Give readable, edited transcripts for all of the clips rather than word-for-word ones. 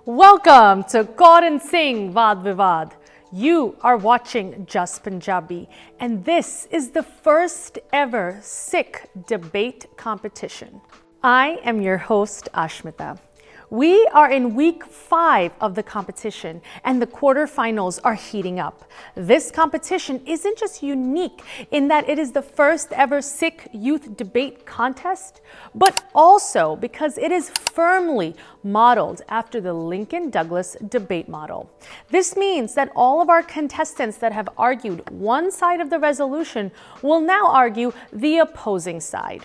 Welcome to Pavit Singh, Vaad Vivaad. You are watching Just Punjabi, and this is the first ever Sikh debate competition. I am your host, Ashmita. We are in week 5 of the competition, and the quarterfinals are heating up. This competition isn't just unique in that it is the first ever Sikh youth debate contest, but also because it is firmly modeled after the Lincoln Douglas debate model. This means that all of our contestants that have argued one side of the resolution will now argue the opposing side.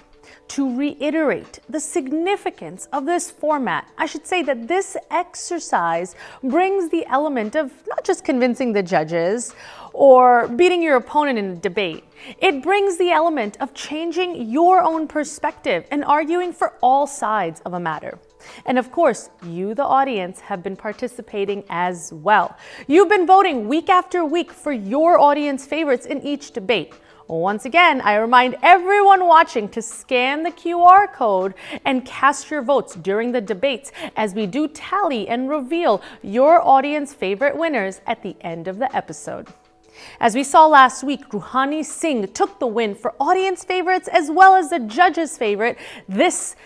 To reiterate the significance of this format, I should say that this exercise brings the element of not just convincing the judges or beating your opponent in a debate. It brings the element of changing your own perspective and arguing for all sides of a matter. And of course, you, the audience, have been participating as well. You've been voting week after week for your audience favorites in each debate. Once again, I remind everyone watching to scan the QR code and cast your votes during the debates as we do tally and reveal your audience favorite winners at the end of the episode. As we saw last week, Ruhani Singh took the win for audience favorites as well as the judges' favorite this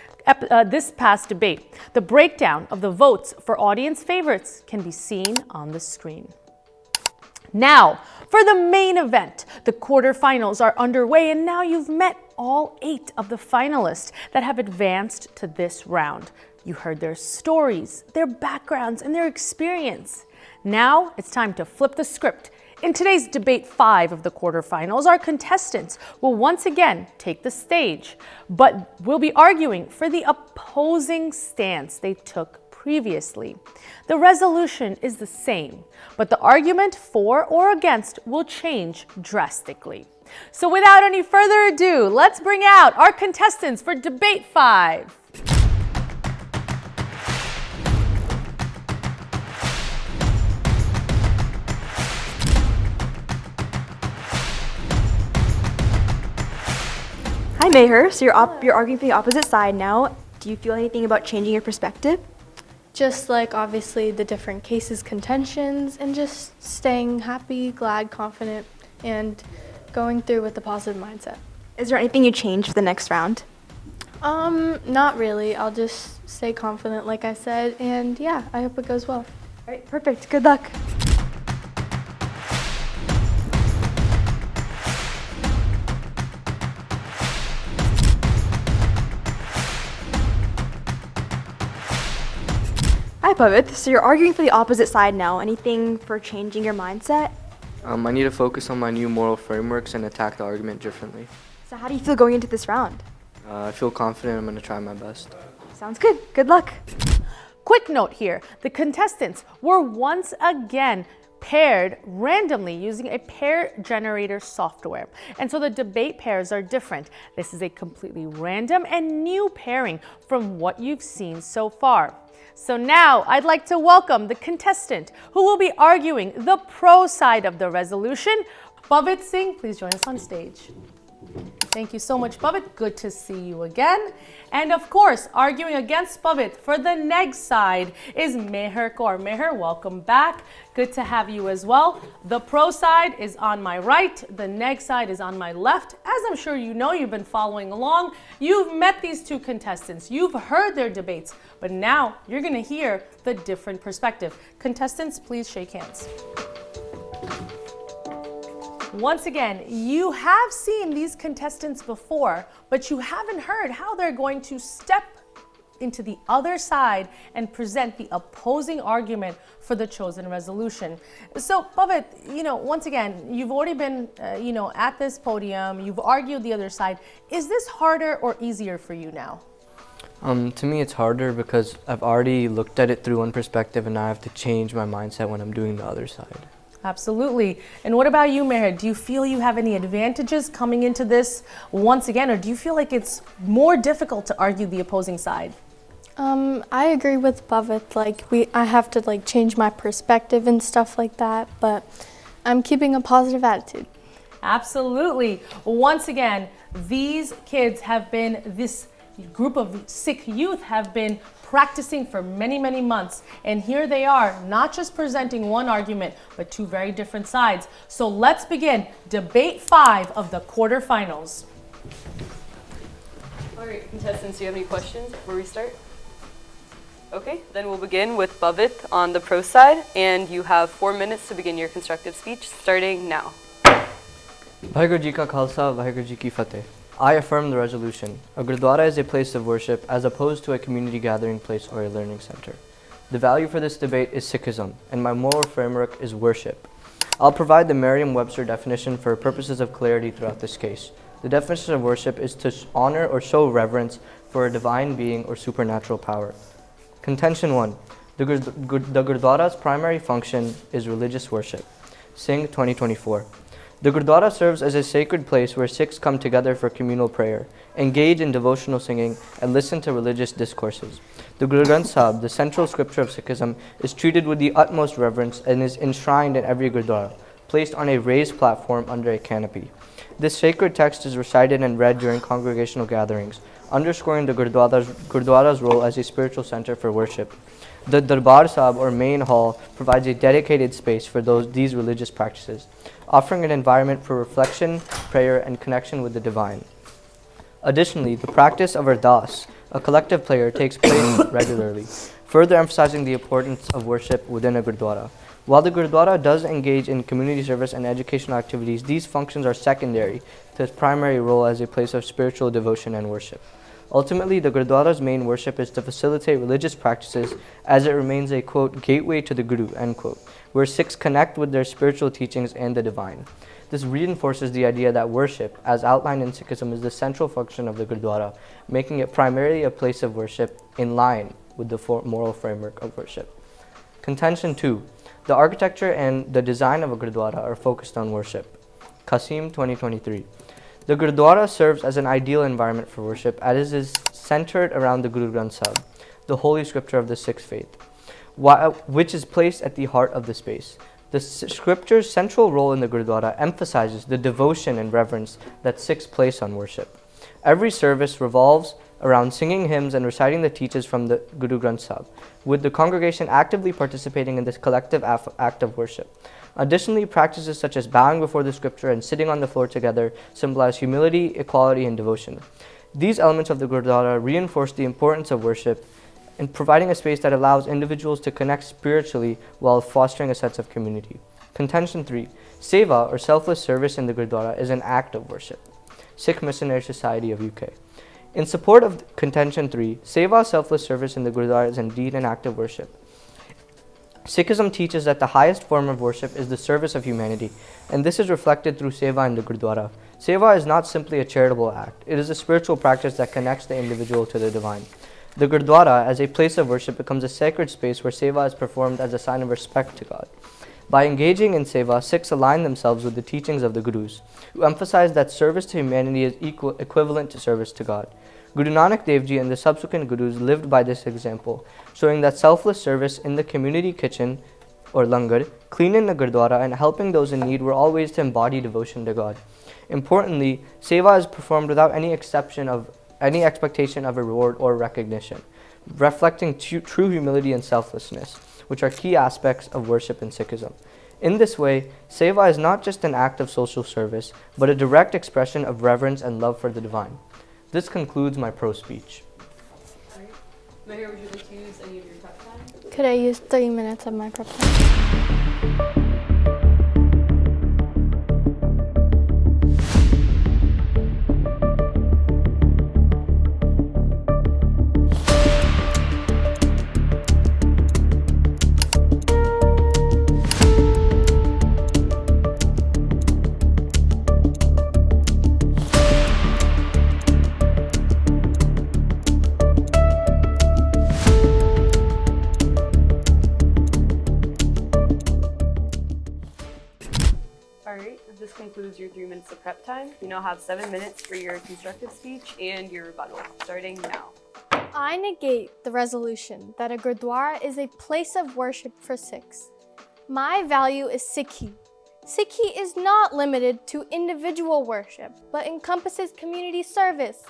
past debate. The breakdown of the votes for audience favorites can be seen on the screen. Now, for the main event, the quarterfinals are underway, and now you've met all 8 of the finalists that have advanced to this round. You heard their stories, their backgrounds, and their experience. Now it's time to flip the script. In today's debate 5 of the quarterfinals, our contestants will once again take the stage, but will be arguing for the opposing stance they took previously. The resolution is the same, but the argument for or against will change drastically. So without any further ado, let's bring out our contestants for debate 5. Hi Mehar, so you're arguing for the opposite side now. Do you feel anything about changing your perspective? Just like obviously the different cases, contentions, and just staying happy, glad, confident, and going through with a positive mindset. Is there anything you change for the next round? Not really. I'll just stay confident, like I said, and yeah, I hope it goes well. All right, perfect. Good luck. Hi Pavit, so you're arguing for the opposite side now. Anything for changing your mindset? I need to focus on my new moral frameworks and attack the argument differently. So how do you feel going into this round? I feel confident. I'm going to try my best. Sounds good. Good luck. Quick note here, the contestants were once again paired randomly using a pair generator software. And so the debate pairs are different. This is a completely random and new pairing from what you've seen so far. So now I'd like to welcome the contestant who will be arguing the pro side of the resolution. Pavit Singh, please join us on stage. Thank you so much, Pavit. Good to see you again. And of course, arguing against Pavit for the neg side is Mehar Kaur. Mehar, welcome back. Good to have you as well. The pro side is on my right. The neg side is on my left. As I'm sure you know, you've been following along. You've met these two contestants. You've heard their debates. But now you're going to hear the different perspective. Contestants, please shake hands. Once again, you have seen these contestants before, but you haven't heard how they're going to step into the other side and present the opposing argument for the chosen resolution. So, Pavit, once again, you've already been, at this podium, you've argued the other side. Is this harder or easier for you now? To me, it's harder because I've already looked at it through one perspective and I have to change my mindset when I'm doing the other side. Absolutely. And what about you, Mehar? Do you feel you have any advantages coming into this once again, or do you feel like it's more difficult to argue the opposing side? I agree with Pavit. I have to change my perspective and stuff like that, but I'm keeping a positive attitude. Absolutely. Once again, these kids have been this a group of Sikh youth have been practicing for many, many months. And here they are, not just presenting one argument, but two very different sides. So let's begin debate 5 of the quarterfinals. All right, contestants, do you have any questions before we start? Okay, then we'll begin with Pavit on the pro side, and you have 4 minutes to begin your constructive speech, starting now. Vaheguru Ji Ka Khalsa, Vaheguru Ji Ki Fateh. I affirm the resolution. A Gurdwara is a place of worship as opposed to a community gathering place or a learning center. The value for this debate is Sikhism, and my moral framework is worship. I'll provide the Merriam-Webster definition for purposes of clarity throughout this case. The definition of worship is to honor or show reverence for a divine being or supernatural power. Contention 1. The Gurdwara's primary function is religious worship. Singh 2024. The Gurdwara serves as a sacred place where Sikhs come together for communal prayer, engage in devotional singing, and listen to religious discourses. The Guru Granth Sahib, the central scripture of Sikhism, is treated with the utmost reverence and is enshrined in every Gurdwara, placed on a raised platform under a canopy. This sacred text is recited and read during congregational gatherings, underscoring the Gurdwara's role as a spiritual center for worship. The Darbar Sahib, or main hall, provides a dedicated space for these religious practices, offering an environment for reflection, prayer, and connection with the divine. Additionally, the practice of Ardas, a collective prayer, takes place regularly, further emphasizing the importance of worship within a Gurdwara. While the Gurdwara does engage in community service and educational activities, these functions are secondary to its primary role as a place of spiritual devotion and worship. Ultimately, the Gurdwara's main worship is to facilitate religious practices as it remains a, quote, gateway to the Guru, end quote, where Sikhs connect with their spiritual teachings and the divine. This reinforces the idea that worship, as outlined in Sikhism, is the central function of the Gurdwara, making it primarily a place of worship in line with the moral framework of worship. Contention 2. The architecture and the design of a Gurdwara are focused on worship. Qasim 2023. The Gurdwara serves as an ideal environment for worship as it is centered around the Guru Granth Sahib, the holy scripture of the Sikh faith, which is placed at the heart of the space. The scripture's central role in the Gurdwara emphasizes the devotion and reverence that Sikhs place on worship. Every service revolves around singing hymns and reciting the teachings from the Guru Granth Sahib, with the congregation actively participating in this collective act of worship. Additionally, practices such as bowing before the scripture and sitting on the floor together symbolize humility, equality, and devotion. These elements of the Gurdwara reinforce the importance of worship in providing a space that allows individuals to connect spiritually while fostering a sense of community. Contention 3. Seva, or selfless service in the Gurdwara, is an act of worship. Sikh Missionary Society of UK. In support of Contention 3, Seva, selfless service in the Gurdwara, is indeed an act of worship. Sikhism teaches that the highest form of worship is the service of humanity, and this is reflected through Seva in the Gurdwara. Seva is not simply a charitable act, it is a spiritual practice that connects the individual to the divine. The Gurdwara, as a place of worship, becomes a sacred space where Seva is performed as a sign of respect to God. By engaging in Seva, Sikhs align themselves with the teachings of the Gurus, who emphasize that service to humanity is equivalent to service to God. Guru Nanak Dev Ji and the subsequent Gurus lived by this example, showing that selfless service in the community kitchen or langar, cleaning the Gurdwara, and helping those in need were all ways to embody devotion to God. Importantly, Seva is performed without any expectation of a reward or recognition, reflecting true humility and selflessness, which are key aspects of worship in Sikhism. In this way, Seva is not just an act of social service, but a direct expression of reverence and love for the divine. This concludes my pro speech. Mehar, would you like to use any of your prep time? Could I use 30 minutes of my prep time? Alright, this concludes your 3 minutes of prep time. You now have 7 minutes for your constructive speech and your rebuttal, starting now. I negate the resolution that a Gurdwara is a place of worship for Sikhs. My value is Sikhi. Sikhi is not limited to individual worship, but encompasses community service,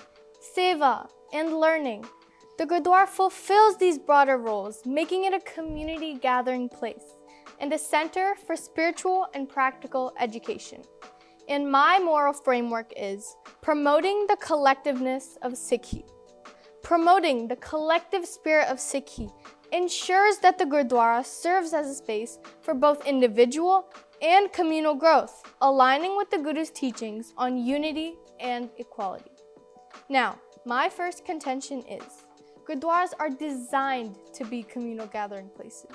Seva, and learning. The Gurdwara fulfills these broader roles, making it a community gathering place and a center for spiritual and practical education. And my moral framework is promoting the collectiveness of Sikhi. Promoting the collective spirit of Sikhi ensures that the Gurdwara serves as a space for both individual and communal growth, aligning with the Guru's teachings on unity and equality. Now, my first contention is, Gurdwaras are designed to be communal gathering places.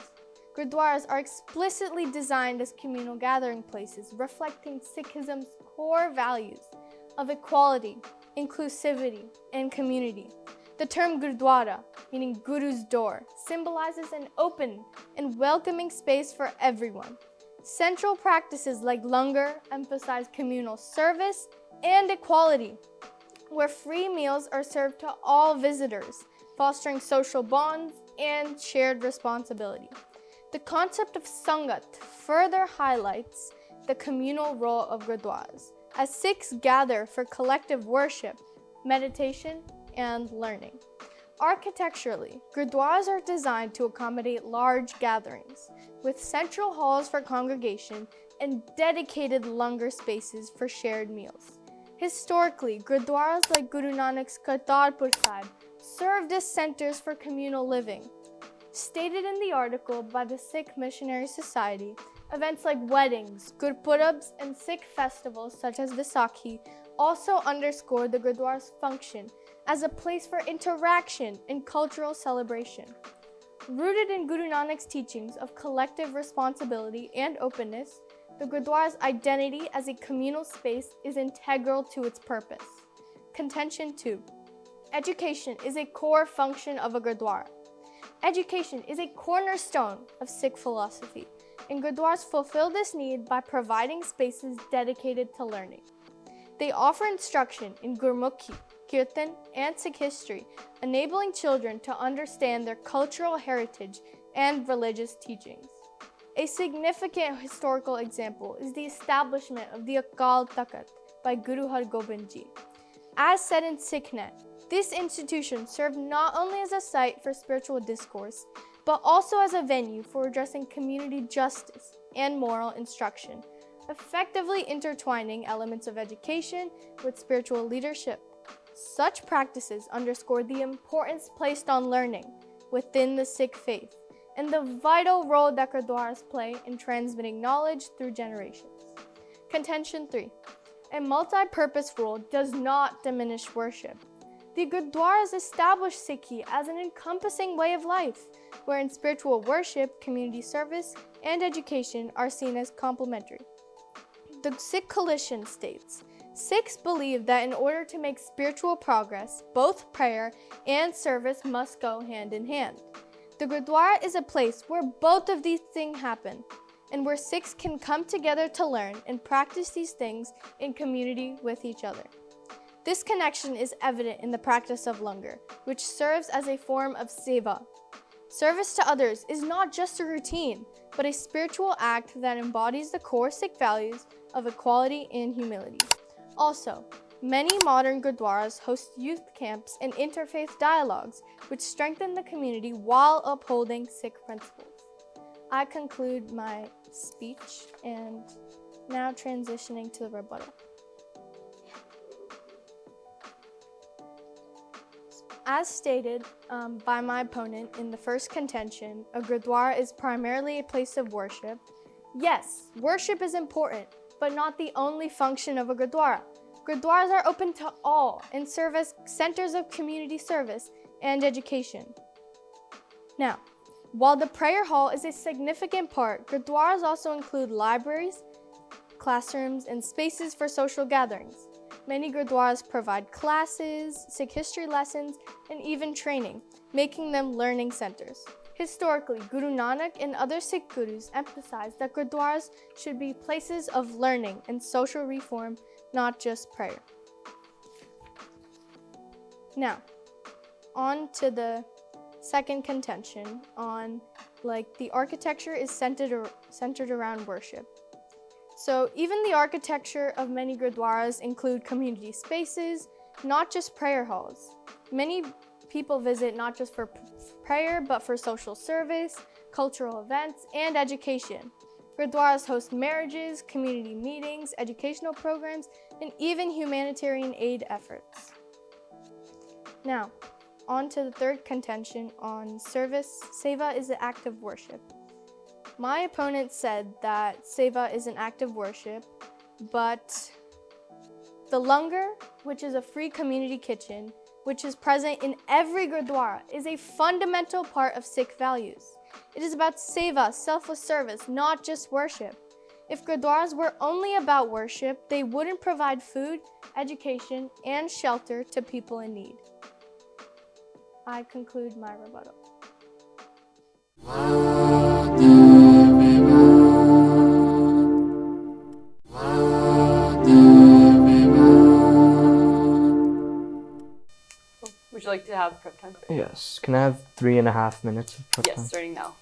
Gurdwaras are explicitly designed as communal gathering places, reflecting Sikhism's core values of equality, inclusivity, and community. The term Gurdwara, meaning Guru's door, symbolizes an open and welcoming space for everyone. Central practices like langar emphasize communal service and equality, where free meals are served to all visitors, fostering social bonds and shared responsibility. The concept of Sangat further highlights the communal role of Gurdwaras, as Sikhs gather for collective worship, meditation, and learning. Architecturally, Gurdwaras are designed to accommodate large gatherings, with central halls for congregation and dedicated langar spaces for shared meals. Historically, Gurdwaras like Guru Nanak's Kartarpur Sahib served as centers for communal living. Stated in the article by the Sikh Missionary Society, events like weddings, Gurpurabs, and Sikh festivals such as Vaisakhi also underscore the Gurdwara's function as a place for interaction and cultural celebration. Rooted in Guru Nanak's teachings of collective responsibility and openness, the Gurdwara's identity as a communal space is integral to its purpose. Contention 2. Education is a core function of a Gurdwara. Education is a cornerstone of Sikh philosophy, and Gurdwaras fulfill this need by providing spaces dedicated to learning. They offer instruction in Gurmukhi, Kirtan, and Sikh history, enabling children to understand their cultural heritage and religious teachings. A significant historical example is the establishment of the Akal Takht by Guru Har Gobind Ji. As said in Sikhnet, this institution served not only as a site for spiritual discourse, but also as a venue for addressing community justice and moral instruction, effectively intertwining elements of education with spiritual leadership. Such practices underscore the importance placed on learning within the Sikh faith and the vital role that Gurdwaras play in transmitting knowledge through generations. Contention 3. A multi-purpose role does not diminish worship. The Gurdwaras establish Sikhi as an encompassing way of life, wherein spiritual worship, community service, and education are seen as complementary. The Sikh Coalition states, Sikhs believe that in order to make spiritual progress, both prayer and service must go hand in hand. The Gurdwara is a place where both of these things happen, and where Sikhs can come together to learn and practice these things in community with each other. This connection is evident in the practice of langar, which serves as a form of seva. Service to others is not just a routine, but a spiritual act that embodies the core Sikh values of equality and humility. Also, many modern Gurdwaras host youth camps and interfaith dialogues, which strengthen the community while upholding Sikh principles. I conclude my speech and now transitioning to the rebuttal. As stated by my opponent in the first contention, a Gurdwara is primarily a place of worship. Yes, worship is important, but not the only function of a Gurdwara. Gurdwaras are open to all and serve as centers of community service and education. Now, while the prayer hall is a significant part, Gurdwaras also include libraries, classrooms, and spaces for social gatherings. Many Gurdwaras provide classes, Sikh history lessons, and even training, making them learning centers. Historically, Guru Nanak and other Sikh gurus emphasized that Gurdwaras should be places of learning and social reform, not just prayer. Now, on to the second contention on the architecture is centered around worship. So even the architecture of many Gurdwaras include community spaces, not just prayer halls. Many people visit not just for prayer, but for social service, cultural events, and education. Gurdwaras host marriages, community meetings, educational programs, and even humanitarian aid efforts. Now, on to the third contention on service. Seva is an act of worship. My opponent said that Seva is an act of worship, but the langar, which is a free community kitchen, which is present in every Gurdwara, is a fundamental part of Sikh values. It is about seva, selfless service, not just worship. If Gurdwaras were only about worship, they wouldn't provide food, education, and shelter to people in need. I conclude my rebuttal. Would you like to have prep time? Yes. Can I have 3.5 minutes of prep time? Yes, starting now.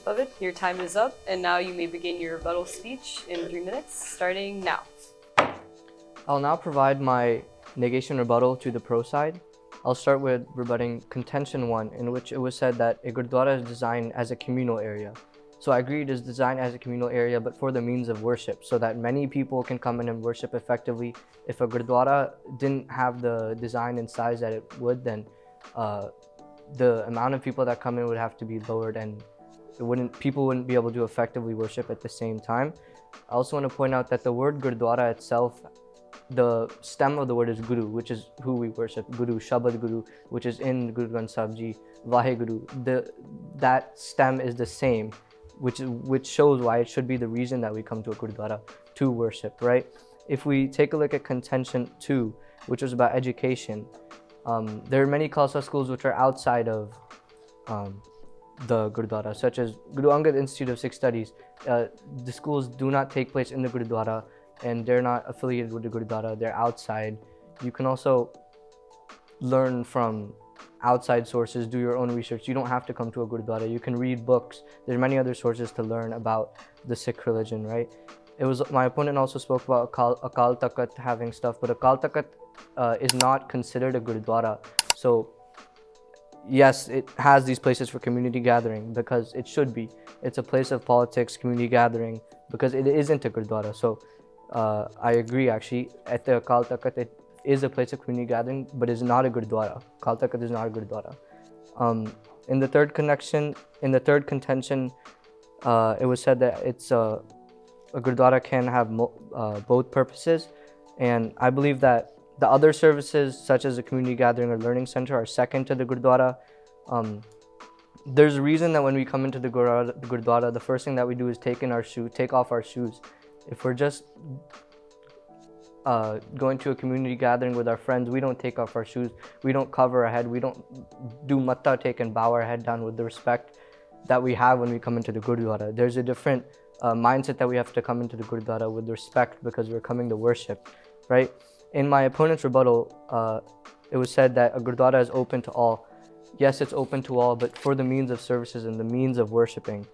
Pavit, your time is up, and now you may begin your rebuttal speech in 3 minutes, starting now. I'll now provide my negation rebuttal to the pro side. I'll start with rebutting contention 1, in which it was said that a Gurdwara is designed as a communal area. So I agree it is designed as a communal area, but for the means of worship, so that many people can come in and worship effectively. If a Gurdwara didn't have the design and size that it would, then the amount of people that come in would have to be lowered, and people wouldn't be able to effectively worship at the same time. I also want to point out that the word Gurdwara itself, the stem of the word is Guru, which is who we worship. Guru, Shabad Guru, which is in Guru Granth Sahib Ji, Vaheguru. That stem is the same, which shows why it should be the reason that we come to a Gurdwara to worship, right? If we take a look at contention 2, which was about education, there are many Khalsa schools which are outside of the Gurdwara, such as Guru Angad Institute of Sikh Studies. The schools do not take place in the Gurdwara, and they're not affiliated with the Gurdwara, they're outside. You can also learn from outside sources, do your own research. You don't have to come to a Gurdwara, you can read books. There are many other sources to learn about the Sikh religion, right? My opponent also spoke about Akal Takat having stuff, but Akal Takat is not considered a Gurdwara. So yes, it has these places for community gathering because it should be. It's a place of politics, community gathering, because it isn't a Gurdwara. So I agree actually, at the Akal Takat it is a place of community gathering, but it's not a Gurdwara. Akal Takat is not a Gurdwara. In the third contention, it was said that it's a Gurdwara can have both purposes, and I believe that the other services, such as a community gathering or learning center, are second to the Gurdwara. There's a reason that when we come into the Gurdwara, the first thing that we do is take off our shoes. If we're just going to a community gathering with our friends, we don't take off our shoes, we don't cover our head, we don't do matta take and bow our head down with the respect that we have when we come into the Gurdwara. There's a different mindset that we have to come into the Gurdwara with respect, because we're coming to worship, right? In my opponent's rebuttal, it was said that a Gurdwara is open to all. Yes, it's open to all, but for the means of services and the means of worshipping.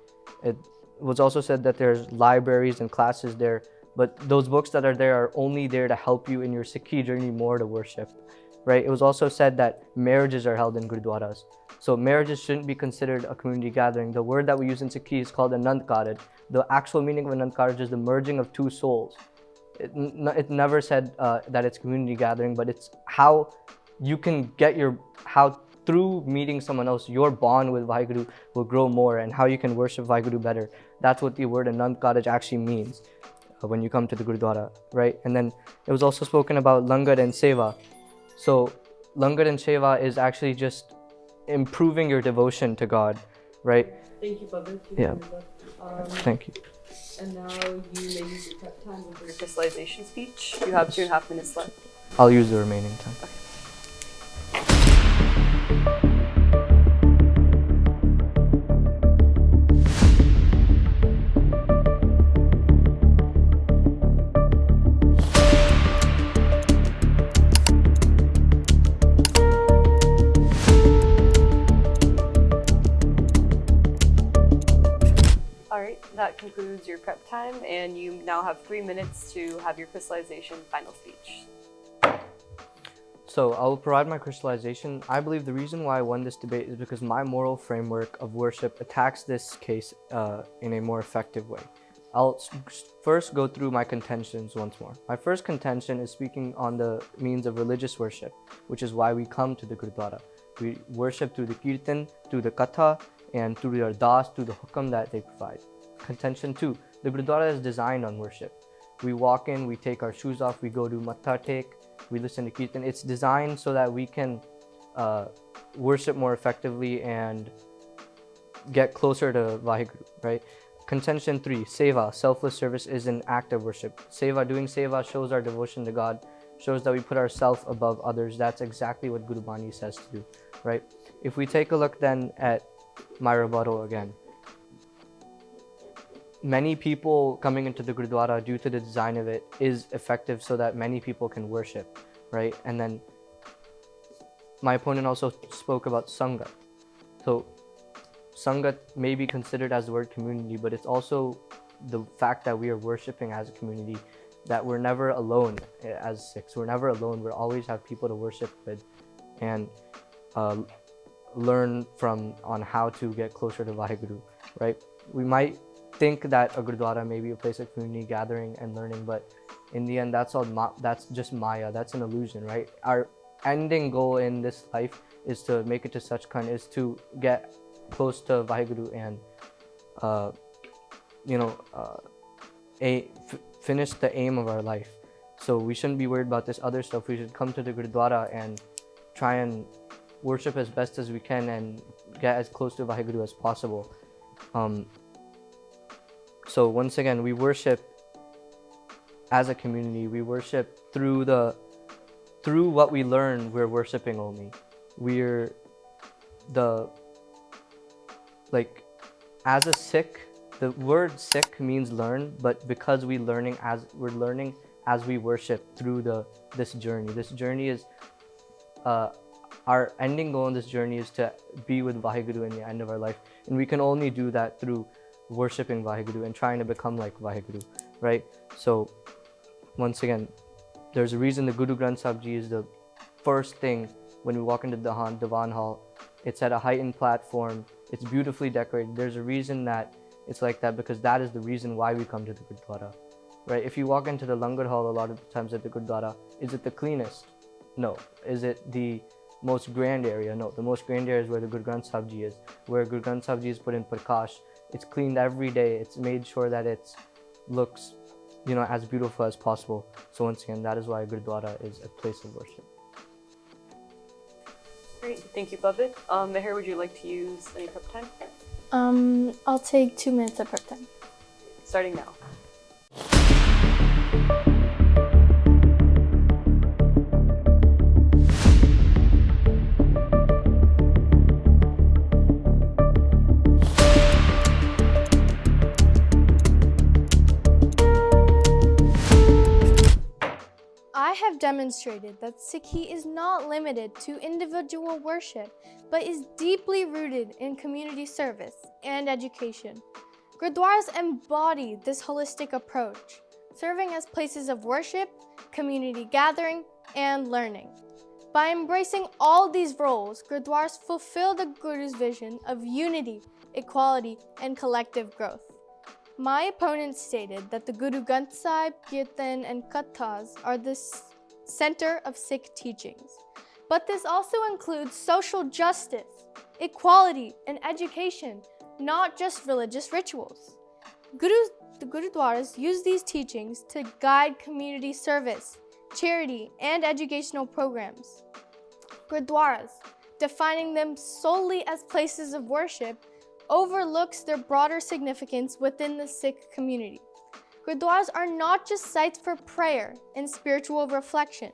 It was also said that there's libraries and classes there, but those books that are there are only there to help you in your Sikhi journey more to worship, right? It was also said that marriages are held in Gurdwaras. So marriages shouldn't be considered a community gathering. The word that we use in Sikhi is called Anand Karaj. The actual meaning of Anand Karaj is the merging of two souls. It never said that it's community gathering, but it's how you can get how through meeting someone else, your bond with Vaheguru will grow more, and how you can worship Vaheguru better. That's what the word Anand Karaj actually means when you come to the Gurdwara, right? And then it was also spoken about Langar and Seva. So Langar and Seva is actually just improving your devotion to God, right? Thank you, Pavit. Yeah. Thank you. And now you may use your prep time with Your crystallization speech. You have 2.5 minutes left. I'll use the remaining time. Alright, that concludes your prep time, and you now have 3 minutes to have your crystallization final speech. So I'll provide my crystallization. I believe the reason why I won this debate is because my moral framework of worship attacks this case in a more effective way. I'll first go through my contentions once more. My first contention is speaking on the means of religious worship, which is why we come to the Gurdwara. We worship through the kirtan, through the katha, and through the ardas, through the hukam that they provide. Contention 2, the Gurdwara is designed on worship. We walk in, we take our shoes off, we go to matha tek, we listen to kirtan. It's designed so that we can worship more effectively and get closer to Vaheguru, right? Contention 3, Seva, selfless service is an act of worship. Seva, doing Seva shows our devotion to God, shows that we put ourselves above others. That's exactly what Guru Bani says to do, right? If we take a look then at my rebuttal again, many people coming into the Gurdwara due to the design of it is effective so that many people can worship, right? And then my opponent also spoke about Sangat. So Sangat may be considered as the word community, but it's also the fact that we are worshiping as a community, that we're never alone as Sikhs. We're never alone. We'll always have people to worship with and learn from on how to get closer to Vaheguru, right? We might think that a Gurdwara may be a place of community gathering and learning, but in the end, that's just Maya. That's an illusion, right? Our ending goal in this life is to make it to Sachkhand, is to get close to Vaheguru and finish the aim of our life. So we shouldn't be worried about this other stuff. We should come to the Gurdwara and try and worship as best as we can and get as close to Vaheguru as possible. So once again, we worship as a community. We worship through what we learn. We're worshiping only. As a Sikh, the word Sikh means learn, but because we're learning as we worship through this journey. This journey is our ending goal in this journey is to be with Vaheguru in the end of our life, and we can only do that through worshipping Vaheguru and trying to become like Vaheguru, right? So once again, there's a reason the Guru Granth Sahib Ji is the first thing when we walk into the Diwan Hall. It's at a heightened platform. It's beautifully decorated. There's a reason that it's like that, because that is the reason why we come to the Gurdwara, right? If you walk into the Langar Hall a lot of times at the Gurdwara, is it the cleanest? No. Is it the most grand area? No. The most grand area is where the Guru Granth Sahib Ji is, where Guru Granth Sahib Ji is put in Prakash. It's cleaned every day. It's made sure that it looks, as beautiful as possible. So once again, that is why Gurdwara is a place of worship. Great, thank you, Pavit. Mehar, would you like to use any prep time? I'll take 2 minutes of prep time. Starting now. I have demonstrated that Sikhi is not limited to individual worship, but is deeply rooted in community service and education. Gurdwaras embody this holistic approach, serving as places of worship, community gathering, and learning. By embracing all these roles, Gurdwaras fulfill the Guru's vision of unity, equality, and collective growth. My opponent stated that the Guru Granth Sahib, Kirtan, and Kathas are the center of Sikh teachings. But this also includes social justice, equality, and education, not just religious rituals. The Gurudwaras use these teachings to guide community service, charity, and educational programs. Gurdwaras, defining them solely as places of worship, overlooks their broader significance within the Sikh community. Gurdwaras are not just sites for prayer and spiritual reflection.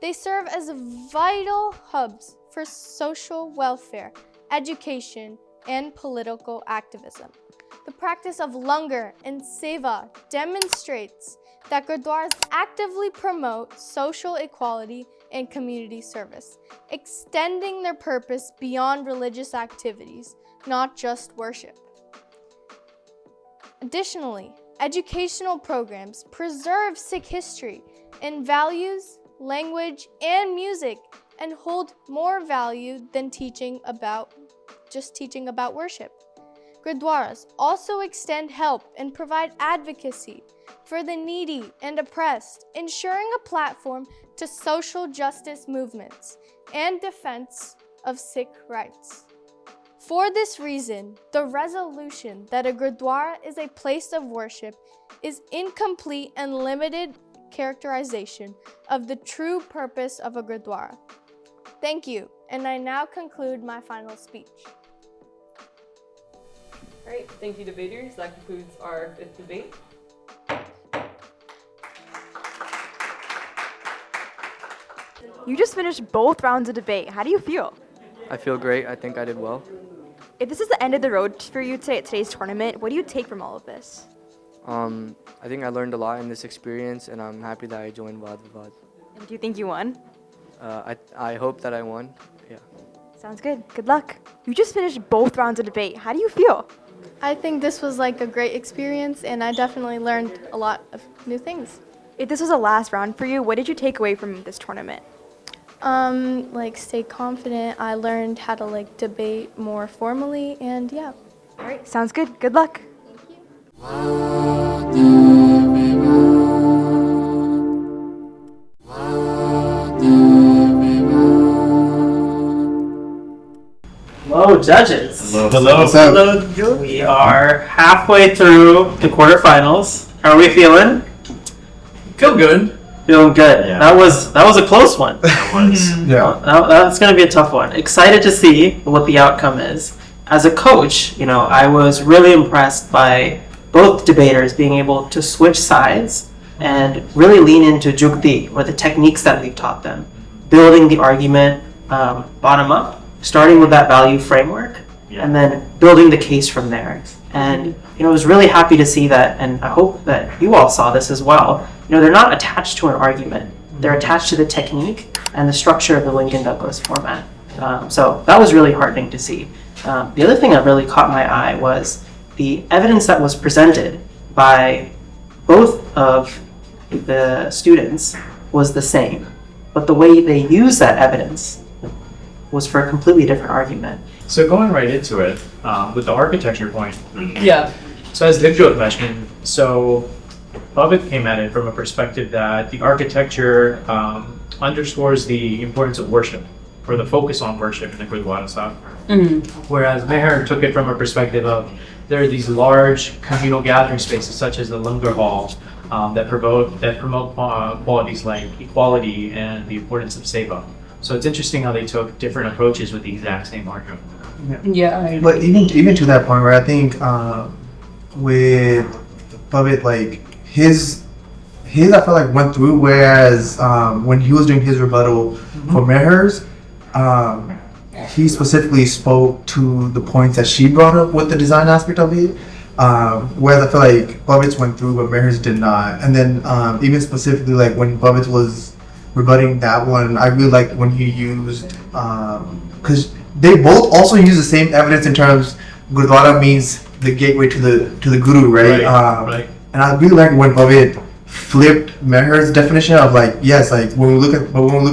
They serve as vital hubs for social welfare, education, and political activism. The practice of langar and seva demonstrates that Gurdwaras actively promote social equality and community service, extending their purpose beyond religious activities, not just worship. Additionally, educational programs preserve Sikh history and values, language, and music, and hold more value than teaching about worship. Gurdwaras also extend help and provide advocacy for the needy and oppressed, ensuring a platform to social justice movements and defense of Sikh rights. For this reason, the resolution that a Gurdwara is a place of worship is incomplete and limited characterization of the true purpose of a Gurdwara. Thank you, and I now conclude my final speech. All right, thank you, debaters. That concludes our fifth debate. You just finished both rounds of debate. How do you feel? I feel great. I think I did well. If this is the end of the road for you today at today's tournament, what do you take from all of this? I think I learned a lot in this experience, and I'm happy that I joined Vaad Vivaad. And do you think you won? I hope that I won. Yeah. Sounds good. Good luck. You just finished both rounds of debate. How do you feel? I think this was like a great experience, and I definitely learned a lot of new things. If this was the last round for you, what did you take away from this tournament? Like stay confident. I learned how to like debate more formally, and yeah. All right, sounds good. Good luck. Hello, judges. Hello. What's up? We are halfway through the quarterfinals. How are we feeling? Feel good. Feeling good. Yeah. That was a close one. Yeah. That's going to be a tough one. Excited to see what the outcome is. As a coach, I was really impressed by both debaters being able to switch sides and really lean into jukti, or the techniques that we've taught them, building the argument bottom up, starting with that value framework, and then building the case from there. And I was really happy to see that, and I hope that you all saw this as well. They're not attached to an argument; they're attached to the technique and the structure of the Lincoln Douglas format. So that was really heartening to see. The other thing that really caught my eye was the evidence that was presented by both of the students was the same, but the way they used that evidence was for a completely different argument. So going right into it, with the architecture point. Yeah. So as Divjot mentioned, Pavit came at it from a perspective that the architecture underscores the importance of worship, or the focus on worship in the Gurdwara Sahib. Whereas Mehar took it from a perspective of there are these large communal gathering spaces such as the Langar Hall that promote qualities like equality and the importance of Seva. So it's interesting how they took different approaches with the exact same argument. Yeah. But even to that point, where I think with Pavit, like his I felt like went through, whereas when he was doing his rebuttal for Mehar's, he specifically spoke to the points that she brought up with the design aspect of it. Whereas I feel like Pavit's went through, but Mehar's did not. And then even specifically, like when Pavit was rebutting that one, I really liked when he used, because they both also use the same evidence in terms Gurdwara means the gateway to the Guru, right? Right. And I really like when Pavit flipped Mehar's definition of like, yes, like when we look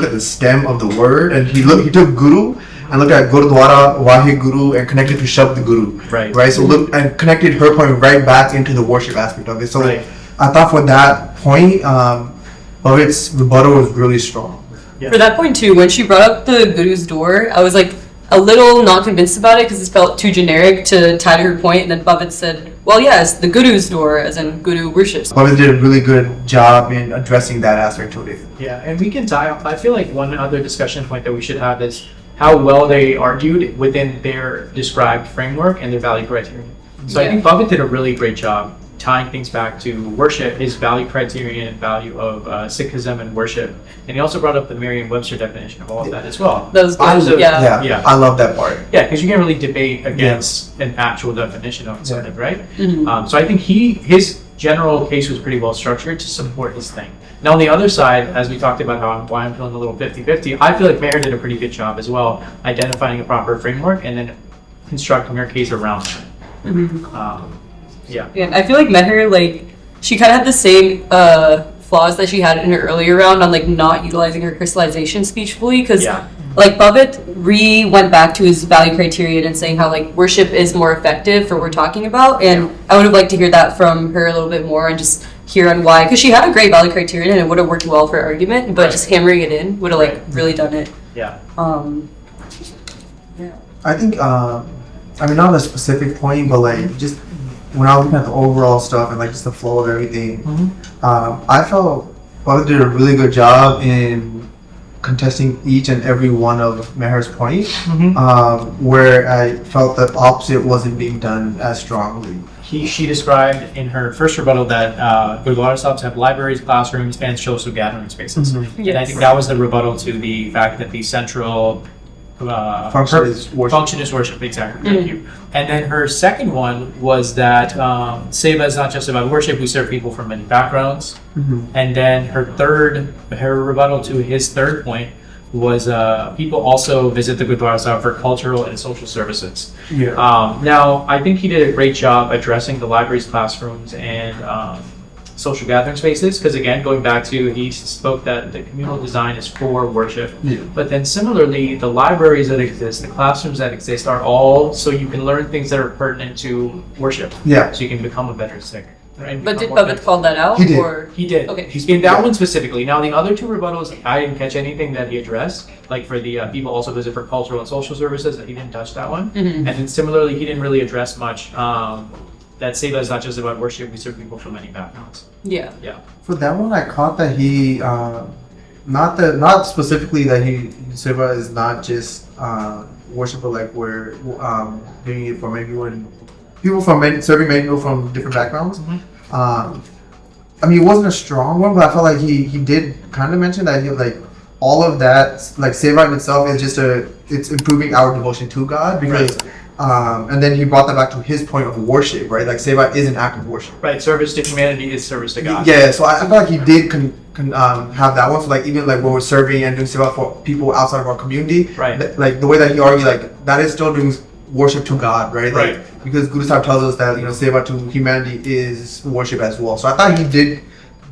at the stem of the word, and he took Guru and looked at Gurdwara, Wahi Guru, and connected to Shabd Guru. Right. So look and connected her point right back into the worship aspect of it. So I thought for that point, Pavit's rebuttal was really strong. For that point too, when she brought up the Guru's door, I was like a little not convinced about it because it felt too generic to tie to her point. And then Pavit said, well, yes, the Guru's door, as in Guru worships. Pavit did a really good job in addressing that aspect of it. Yeah, and we can tie. I feel like one other discussion point that we should have is how well they argued within their described framework and their value criteria. So I think Pavit did a really great job tying things back to worship, his value criterion and value of Sikhism and worship. And he also brought up the Merriam-Webster definition of all of that as well. That was good. Yeah. I love that part. Yeah, because you can't really debate against an actual definition of something, right? So I think his general case was pretty well structured to support his thing. Now on the other side, as we talked about why I'm feeling a little 50-50, I feel like Mehar did a pretty good job as well, identifying a proper framework and then constructing her case around it. Yeah, I feel like Mehar, like, she kind of had the same flaws that she had in her earlier round on like not utilizing her crystallization speech fully, because like Pavit went back to his value criterion and saying how like worship is more effective for what we're talking about, and I would have liked to hear that from her a little bit more and just hear on why, because she had a great value criterion and it would have worked well for her argument, but just hammering it in would have like really done it. I think, I mean, not a specific point, but like just when I was looking at the overall stuff and like just the flow of everything, I felt Pavit did a really good job in contesting each and every one of Mehar's point, where I felt that opposite wasn't being done as strongly. She described in her first rebuttal that Gurdwara Sahibs have libraries, classrooms, and social gathering spaces. And I think that was the rebuttal to the fact that the central function is worship. Exactly. Thank you. And then her second one was that Seva is not just about worship. We serve people from many backgrounds. And then her rebuttal to his third point was people also visit the Gurdwara Sahib for cultural and social services. Now, I think he did a great job addressing the libraries, classrooms, and social gathering spaces, because again, going back to, he spoke that the communal design is for worship, but then similarly, the libraries that exist, the classrooms that exist are all so you can learn things that are pertinent to worship. So you can become a better Sikh. Right? But did Pavit call that out? He did. Or? He did. Okay. In that one specifically. Now, the other two rebuttals, I didn't catch anything that he addressed. Like for the people also visit for cultural and social services, that he didn't touch that one. And then similarly, he didn't really address much that Seva is not just about worship, we serve people from many backgrounds. Yeah. For that one, I caught that he, not specifically that Seva is not just worship, but like we're doing it for maybe serving many people from different backgrounds. I mean, it wasn't a strong one, but I felt like he did kind of mention that he like all of that, like Seva in itself is just it's improving our devotion to God, because and then he brought that back to his point of worship, right? Like Seva is an act of worship. Right, service to humanity is service to God. Yeah, so I feel like he did have that one. So like even like when we're serving and doing Seva for people outside of our community, like the way that he argued, like that is still doing worship to God, right? Like, because Guru Sahib tells us that, you know, Seva to humanity is worship as well. So I thought he did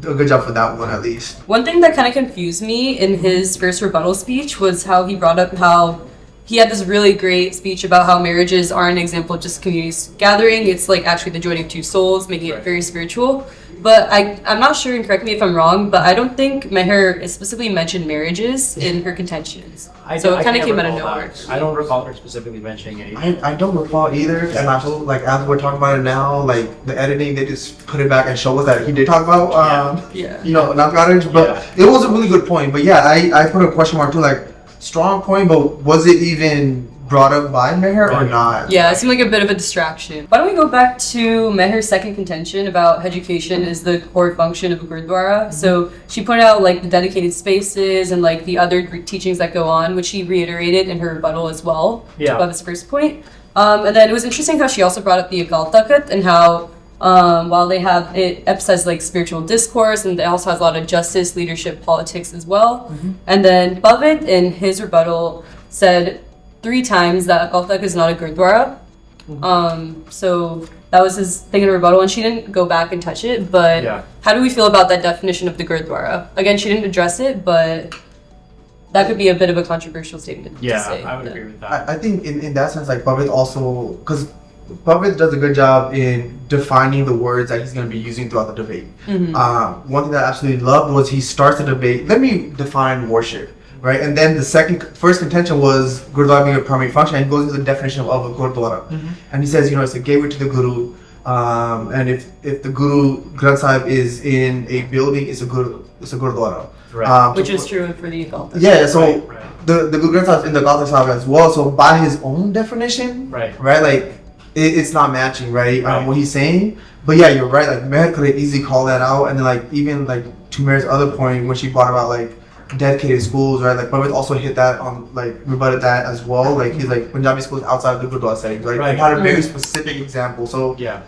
a good job for that one at least. One thing that kind of confused me in his first rebuttal speech was how he brought up how he had this really great speech about how marriages aren't an example of just communities gathering. It's like actually the joining of two souls, making it very spiritual. But I'm not sure, and correct me if I'm wrong, but I don't think Mehar specifically mentioned marriages in her contentions. So it kind of came out of nowhere. I don't recall her specifically mentioning it. I don't recall either. And also, like, as we're talking about it now, like, the editing, they just put it back and show us that he did talk about, you know, not marriage. But it was a really good point. But yeah, I put a question mark too, like, strong point, but was it even brought up by Mehar or not? Yeah, it seemed like a bit of a distraction. Why don't we go back to Mehar's second contention about education is the core function of a Gurdwara. So she pointed out like the dedicated spaces and like the other teachings that go on, which she reiterated in her rebuttal as well. About his first point. And then it was interesting how she also brought up the Akal Takat and how while they have it emphasizes like spiritual discourse, and it also has a lot of justice, leadership, politics as well. And then Pavit in his rebuttal said 3 times that Akal Takat is not a Gurdwara. So that was his thing in a rebuttal, and she didn't go back and touch it. But how do we feel about that definition of the Gurdwara? Again, she didn't address it, but that could be a bit of a controversial statement to say. I would agree with that. I think in that sense, like Pavit also, because Pavit does a good job in defining the words that he's going to be using throughout the debate. One thing that I absolutely loved was he starts the debate, let me define worship. Right, and then the first contention was Gurdwara being a primary function, and he goes into the definition of a Gurdwara, and he says, you know, it's a gateway to the Guru, and if the Guru Granth Sahib is in a building, it's a Gurdwara, which is true for the Akal Takat. Yeah, so the Guru Granth Sahib in the Gautam Sahib as well. So by his own definition, Right. like it's not matching, right? Right. What he's saying. But yeah, you're right. Like Mehar could have easily called that out, and then like even like to Mehar's other point when she brought about like dedicated schools, right? Like Pavit also hit that on like rebutted that as well. Like he's like Punjabi schools outside of the Gurdwara settings, right? Right. He had a very specific example. So Yeah.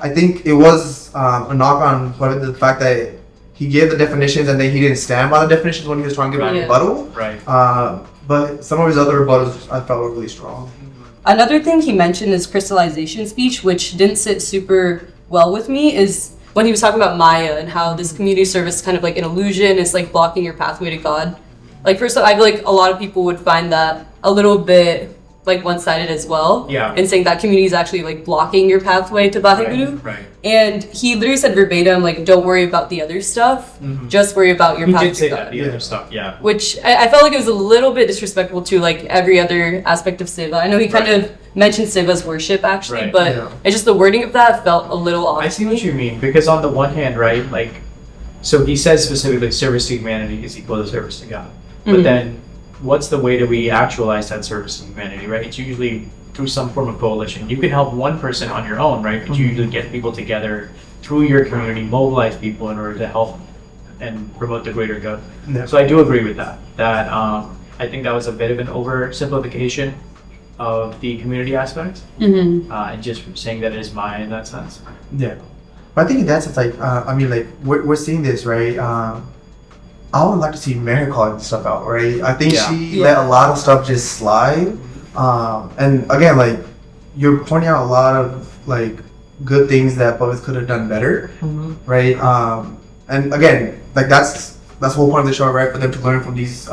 I think it was a knock on Pavit, the fact that he gave the definitions and then he didn't stand by the definitions when he was trying to give a Right. rebuttal. Right. But some of his other rebuttals I felt were really strong. Another thing he mentioned is crystallization speech, which didn't sit super well with me, is when he was talking about Maya and how this community service is kind of like an illusion, it's like blocking your pathway to God. Like first, I feel like a lot of people would find that a little bit like one-sided as well. Yeah. And saying that community is actually like blocking your pathway to Bahaguru. Right. And he literally said verbatim, like, don't worry about the other stuff, just worry about your He path did to say God. that, the other stuff, yeah. Which I felt like it was a little bit disrespectful to like every other aspect of Seva. I know he kind of mentioned Seva's worship actually, Right. but Yeah. it's just the wording of that felt a little off. I see what you mean, because on the one hand, right, like, so he says specifically service to humanity is equal to service to God. But then, what's the way that we actualize that service to humanity, right? It's usually through some form of coalition. You can help one person on your own, right? But you usually get people together through your community, mobilize people in order to help and promote the greater good. Yeah. So I do agree with that. That I think that was a bit of an oversimplification of the community aspect, and just saying that it is mine in that sense. Yeah. But I think in that sense, like, I mean, like, we're seeing this, right? I would like to see Mehar calling stuff out, right? I think Yeah. she let a lot of stuff just slide. And again, like, you're pointing out a lot of, like, good things that Pavit could have done better, right? And again, like, that's the whole point of the show, right? For them to learn from these,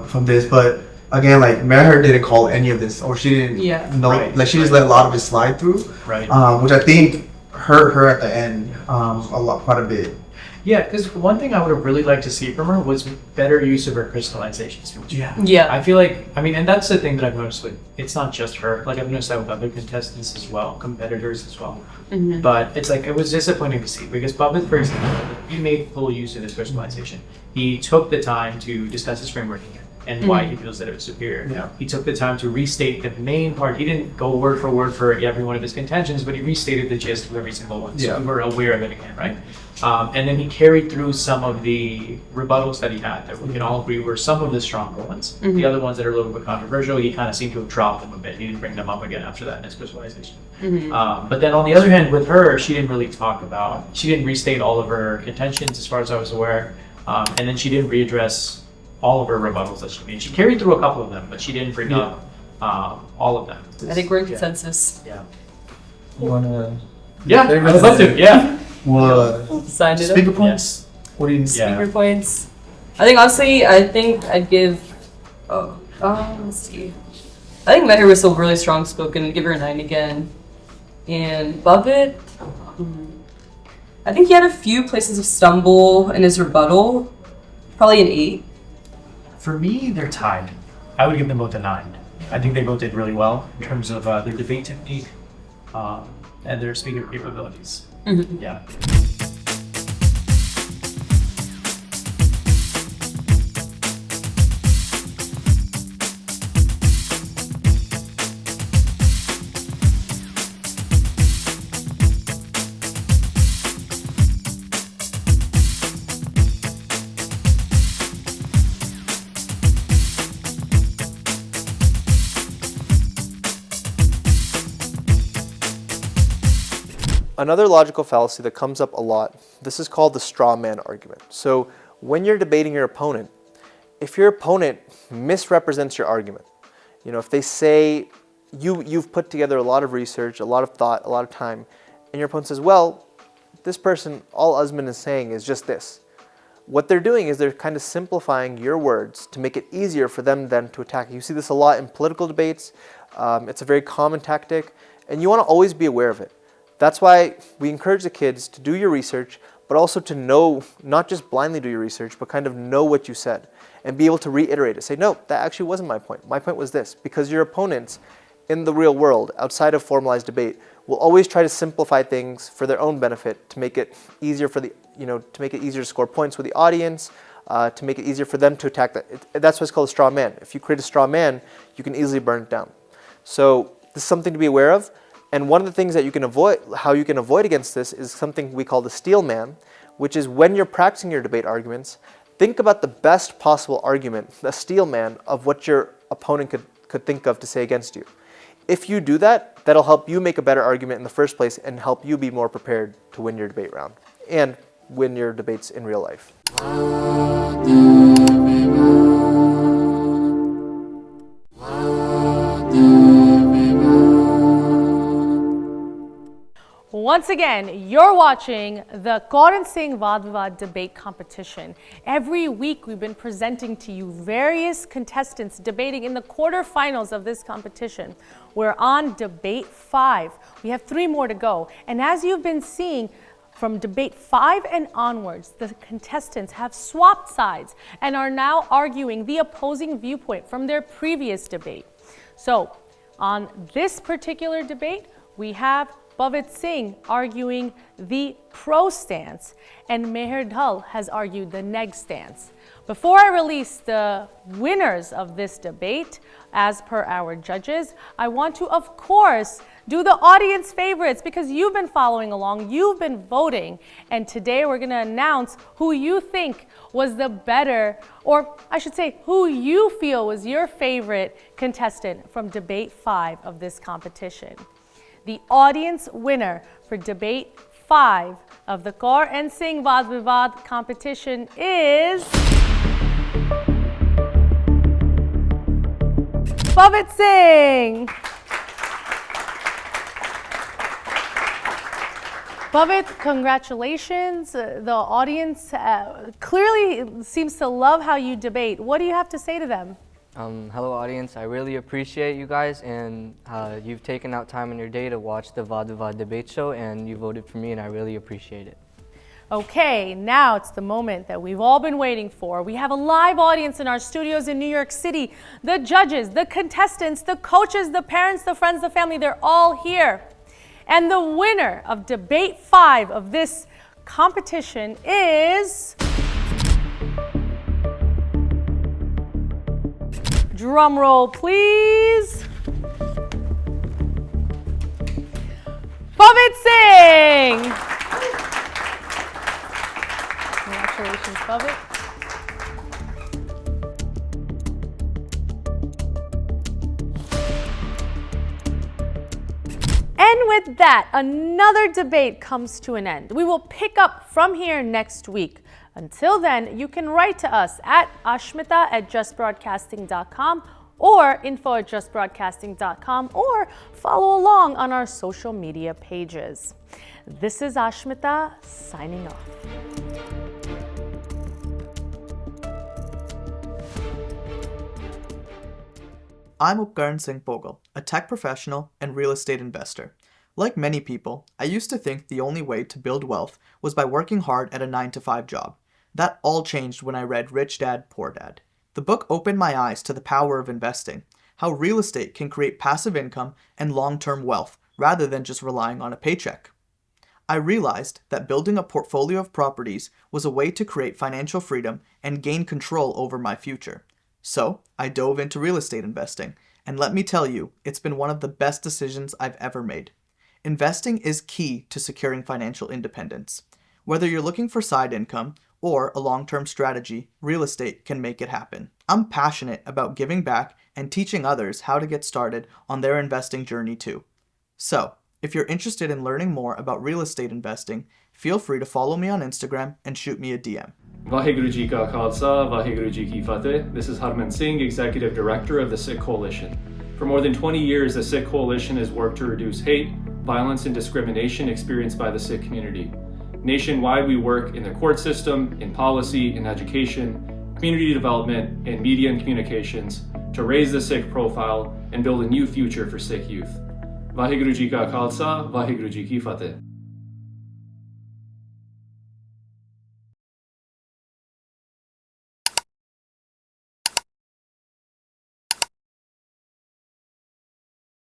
from this. But again, like, Mehar didn't call any of this, or she didn't know, Right. like, she just let a lot of it slide through, Right. which I think hurt her at the end quite a bit. Yeah, because one thing I would have really liked to see from her was better use of her crystallization speech. Yeah. I feel like, I mean, and that's the thing that I've noticed with, it's not just her, like I've noticed that with other contestants as well, competitors as well. But it's like, it was disappointing to see, because Pavit, for example, he made full use of his crystallization. He took the time to discuss his framework again and why he feels that it was superior. Yeah. He took the time to restate the main part. He didn't go word for every one of his contentions, but he restated the gist of every single one. So Yeah. we were aware of it again, right? And then he carried through some of the rebuttals that he had that we can all agree were some of the stronger ones. The other ones that are a little bit controversial, he kind of seemed to have dropped them a bit. He didn't bring them up again after that in his crystallization. But then on the other hand, with her, she didn't really she didn't restate all of her contentions as far as I was aware. And then she didn't readdress all of her rebuttals that she made. She carried through a couple of them, but she didn't bring up all of them. I think we're in consensus. Yeah. You wanna? Yeah, I would love to. Yeah. Well, Signed it speaker up. points. What do you? Yeah. Speaker points. I think honestly, I'd give. Let's see. I think Mehar was still really strong spoken. I'd give her a 9 again. And Pavit, I think he had a few places of stumble in his rebuttal. Probably an 8. For me, they're tied. I would give them both a 9. I think they both did really well in terms of their debate technique and their speaker capabilities. Yeah. Another logical fallacy that comes up a lot, this is called the straw man argument. So when you're debating your opponent, if your opponent misrepresents your argument, you know, if they say you've put together a lot of research, a lot of thought, a lot of time, and your opponent says, well, this person, all Usman is saying is just this. What they're doing is they're kind of simplifying your words to make it easier for them then to attack you. You see this a lot in political debates. It's a very common tactic, and you want to always be aware of it. That's why we encourage the kids to do your research, but also to know, not just blindly do your research, but kind of know what you said and be able to reiterate it. Say, no, that actually wasn't my point. My point was this. Because your opponents in the real world, outside of formalized debate, will always try to simplify things for their own benefit to make it easier for the, to make it easier to score points with the audience, to make it easier for them to attack that. That's what's called a straw man. If you create a straw man, you can easily burn it down. So this is something to be aware of. And one of the things that you can avoid, how you can avoid against this, is something we call the steel man, which is when you're practicing your debate arguments, think about the best possible argument, the steel man, of what your opponent could think of to say against you. If you do that, that'll help you make a better argument in the first place and help you be more prepared to win your debate round and win your debates in real life. Once again, you're watching the Kaur Singh Vaad Vivaad debate competition. Every week we've been presenting to you various contestants debating in the quarterfinals of this competition. We're on debate 5. We have 3 more to go. And as you've been seeing, from debate 5 and onwards, the contestants have swapped sides and are now arguing the opposing viewpoint from their previous debate. So on this particular debate, we have Pavit Singh arguing the pro stance, and Mehar Kaur has argued the neg stance. Before I release the winners of this debate, as per our judges, I want to, of course, do the audience favorites because you've been following along, you've been voting, and today we're going to announce who you think was the better, or I should say, who you feel was your favorite contestant from debate 5 of this competition. The audience winner for debate 5 of the Kaur Singh Vaad Vivaad competition is Pavit Singh. Pavit, congratulations. The audience clearly seems to love how you debate. What do you have to say to them? Hello audience, I really appreciate you guys, and you've taken out time in your day to watch the Vaad Vivaad debate show, and you voted for me, and I really appreciate it. Okay, now it's the moment that we've all been waiting for. We have a live audience in our studios in New York City. The judges, the contestants, the coaches, the parents, the friends, the family, they're all here. And the winner of debate 5 of this competition is... Drum roll, please. Pavit Singh. Congratulations, Pavit. And with that, another debate comes to an end. We will pick up from here next week. Until then, you can write to us at ashmita@justbroadcasting.com or info@justbroadcasting.com or follow along on our social media pages. This is Ashmita signing off. I'm Upkaran Singh Pogal, a tech professional and real estate investor. Like many people, I used to think the only way to build wealth was by working hard at a 9-to-5 job. That all changed when I read Rich Dad, Poor Dad. The book opened my eyes to the power of investing, how real estate can create passive income and long-term wealth rather than just relying on a paycheck. I realized that building a portfolio of properties was a way to create financial freedom and gain control over my future. So I dove into real estate investing, and let me tell you, it's been one of the best decisions I've ever made. Investing is key to securing financial independence. Whether you're looking for side income or a long-term strategy, real estate can make it happen. I'm passionate about giving back and teaching others how to get started on their investing journey too. So, if you're interested in learning more about real estate investing, feel free to follow me on Instagram and shoot me a DM. Vaheguru Ji Ka Khalsa, Vaheguru Ji Ki Fateh. This is Harman Singh, Executive Director of the Sikh Coalition. For more than 20 years, the Sikh Coalition has worked to reduce hate, violence, and discrimination experienced by the Sikh community. Nationwide, we work in the court system, in policy, in education, community development, and media and communications to raise the Sikh profile and build a new future for Sikh youth. Vaheguru Ji Ka Khalsa, Vaheguru Ji Ki Fateh.